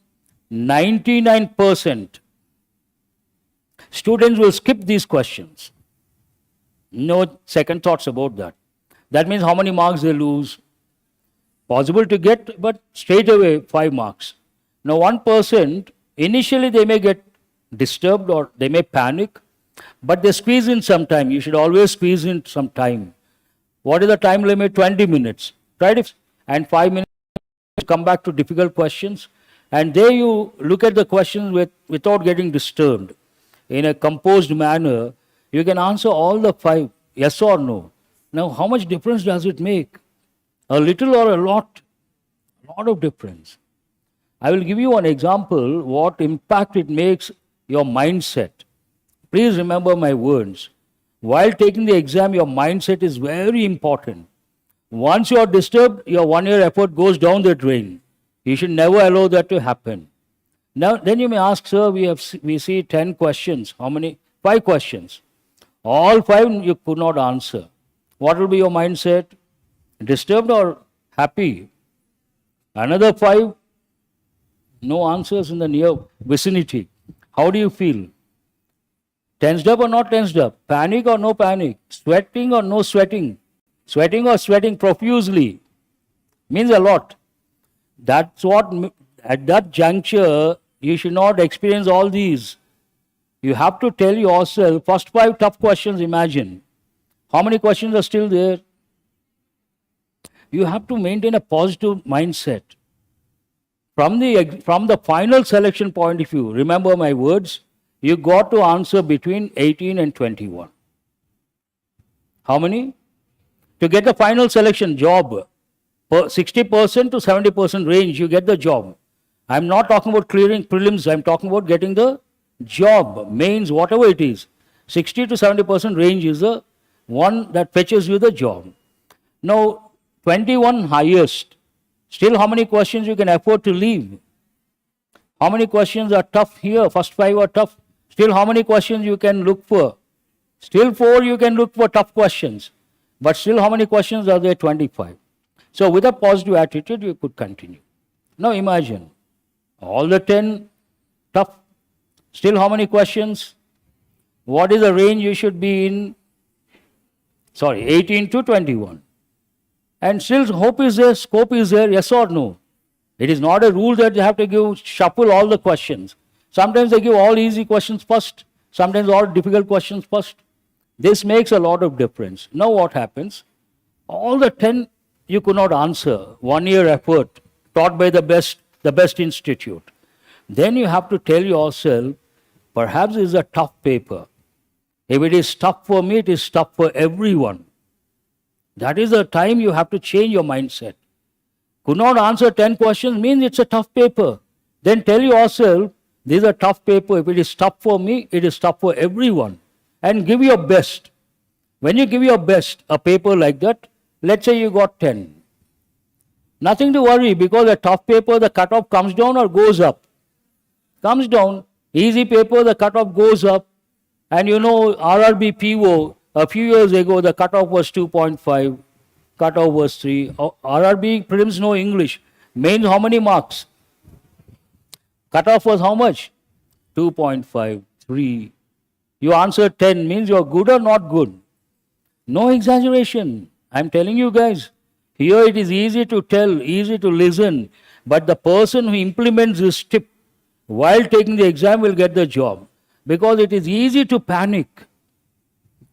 99% students will skip these questions. No second thoughts about that. That means how many marks they lose. Possible to get, but straight away 5 marks. Now 1%, initially they may get disturbed or they may panic, but they squeeze in some time. You should always squeeze in some time. What is the time limit? 20 minutes. Try it. And 5 minutes, come back to difficult questions. And there you look at the questions without getting disturbed. In a composed manner, you can answer all the 5, yes or no. Now, how much difference does it make? A little or a lot? A lot of difference. I will give you an example, what impact it makes your mindset. Please remember my words. While taking the exam, your mindset is very important. Once you are disturbed, your 1-year effort goes down the drain. You should never allow that to happen. Now, then you may ask, sir, we see 10 questions. How many? 5 questions. All 5 you could not answer. What will be your mindset? Disturbed or happy? Another 5, no answers in the near vicinity. How do you feel? Tensed up or not tensed up? Panic or no panic? Sweating or no sweating? Sweating or sweating profusely? Means a lot. That's what, at that juncture, you should not experience all these. You have to tell yourself, first 5 tough questions, imagine. How many questions are still there? You have to maintain a positive mindset. From the final selection point of view, remember my words, you got to answer between 18 and 21. How many? To get the final selection job. 60% to 70% range, you get the job. I'm not talking about clearing prelims, I'm talking about getting the job, mains, whatever it is. 60 to 70% range is the one that fetches you the job. Now, 21 highest. Still, how many questions you can afford to leave? How many questions are tough here? First 5 are tough. Still, how many questions you can look for? Still 4 you can look for tough questions. But still, how many questions are there? 25. So, with a positive attitude, you could continue. Now, imagine all the 10 tough. Still, how many questions? What is the range you should be in? 18 to 21. And still, hope is there, scope is there, yes or no? It is not a rule that you have to shuffle all the questions. Sometimes they give all easy questions first, sometimes all difficult questions first. This makes a lot of difference. Now what happens? All the 10 you could not answer, 1 year effort, taught by the best institute. Then you have to tell yourself, perhaps it is a tough paper. If it is tough for me, it is tough for everyone. That is the time you have to change your mindset. Could not answer 10 questions means it's a tough paper. Then tell yourself, this is a tough paper. If it is tough for me, it is tough for everyone. And give your best. When you give your best, a paper like that, let's say you got 10. Nothing to worry, because a tough paper, the cutoff comes down or goes up? Comes down. Easy paper, the cutoff goes up. And you know, RRB PO, a few years ago, the cutoff was 2.5, cutoff was 3. RRB prelims know English. Mains, how many marks? Cutoff was how much? 2.5, 3. You answered 10, means you're good or not good. No exaggeration. I'm telling you guys. Here it is easy to tell, easy to listen. But the person who implements this tip while taking the exam will get the job. Because it is easy to panic.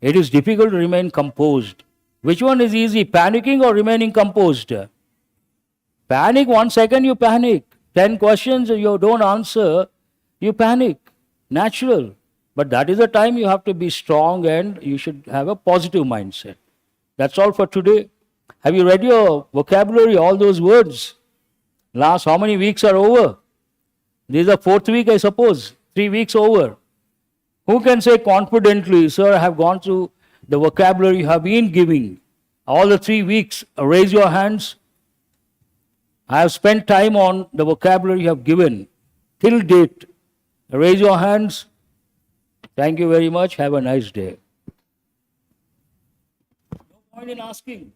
It is difficult to remain composed. Which one is easy, panicking or remaining composed? Panic, 1 second you panic. 10 questions you don't answer, you panic. Natural. But that is the time you have to be strong and you should have a positive mindset. That's all for today. Have you read your vocabulary, all those words? Last how many weeks are over? This is the 4th week, I suppose. 3 weeks over. Who can say confidently, sir, I have gone through the vocabulary you have been giving all the 3 weeks? Raise your hands. I have spent time on the vocabulary you have given till date. Raise your hands. Thank you very much. Have a nice day. No point in asking.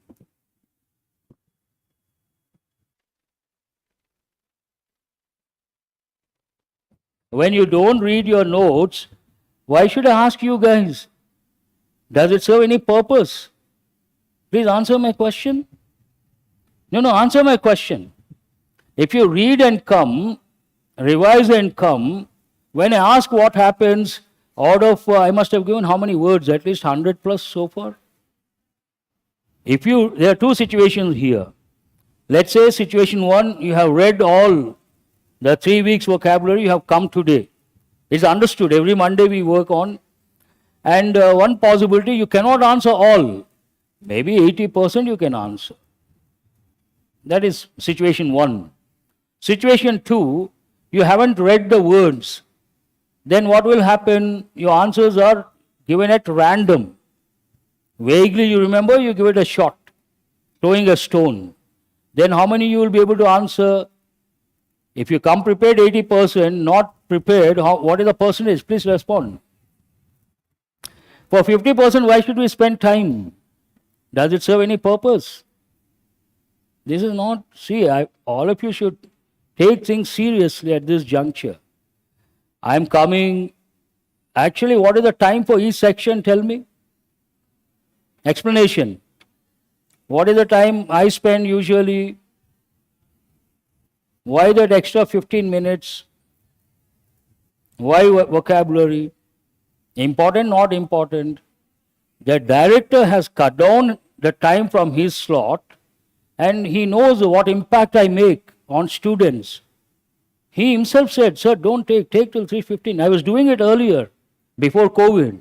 When you don't read your notes, why should I ask you guys? Does it serve any purpose? Please answer my question. No, answer my question. If you read and come, revise and come, when I ask what happens, out of, I must have given how many words? At least 100 plus so far. There are 2 situations here. Let's say situation 1, you have read all the 3 weeks vocabulary, you have come today. It's understood. Every Monday we work on. And one possibility, you cannot answer all. Maybe 80% you can answer. That is situation 1. Situation 2, you haven't read the words. Then what will happen? Your answers are given at random. Vaguely you remember, you give it a shot, throwing a stone. Then how many you will be able to answer? If you come prepared 80%, not prepared, what is the percentage? Please respond. For 50%, why should we spend time? Does it serve any purpose? This is not, all of you should take things seriously at this juncture. I am coming, actually what is the time for each section, tell me? Explanation. What is the time I spend usually? Why that extra 15 minutes? Why vocabulary? Important, not important? The director has cut down the time from his slot and he knows what impact I make on students. He himself said, sir, don't take till 3:15. I was doing it earlier, before COVID.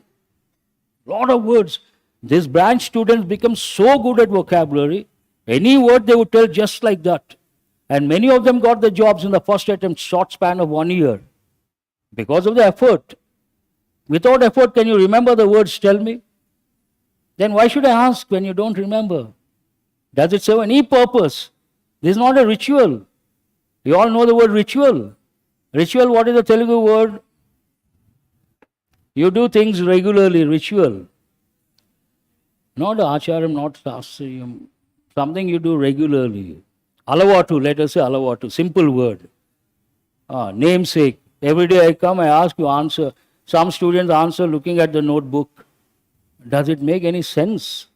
Lot of words. This branch students become so good at vocabulary, Any word they would tell just like that. And many of them got the jobs in the first attempt, short span of 1 year. Because of the effort. Without effort, can you remember the words, tell me? Then why should I ask when you don't remember? Does it serve any purpose? This is not a ritual. You all know the word ritual. Ritual, what is the Telugu word? You do things regularly, ritual. Not acharam, not sastriyam. Something you do regularly. Alavatu, let us say alavatu, simple word. Namesake. Every day I come, I ask you answer. Some students answer looking at the notebook. Does it make any sense?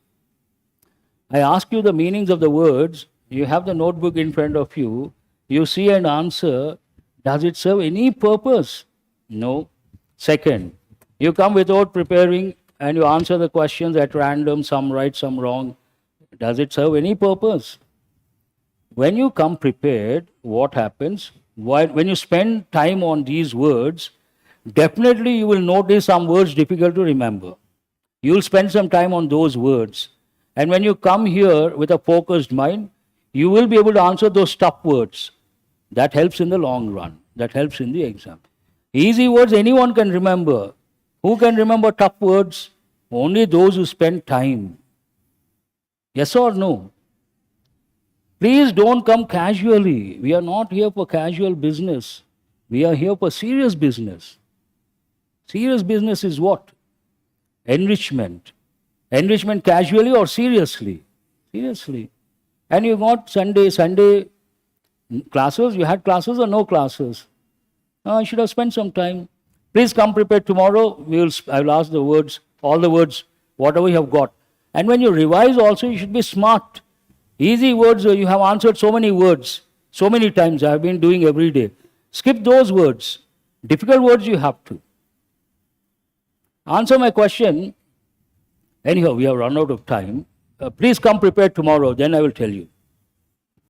I ask you the meanings of the words. You have the notebook in front of you. You see and answer. Does it serve any purpose? No. Second, you come without preparing and you answer the questions at random, some right, some wrong. Does it serve any purpose? When you come prepared, what happens? When you spend time on these words, definitely you will notice some words difficult to remember. You will spend some time on those words. And when you come here with a focused mind, you will be able to answer those tough words. That helps in the long run. That helps in the exam. Easy words anyone can remember. Who can remember tough words? Only those who spend time. Yes or no? Please don't come casually. We are not here for casual business. We are here for serious business. Serious business is what? Enrichment. Enrichment casually or seriously? Seriously. And you got Sunday classes. You had classes or no classes? I should have spent some time. Please come prepared tomorrow. I will ask the words, all the words, whatever you have got. And when you revise also, you should be smart. Easy words, you have answered so many words, so many times. I have been doing every day. Skip those words. Difficult words you have to. Answer my question. Anyhow, we have run out of time. Please come prepared tomorrow, then I will tell you.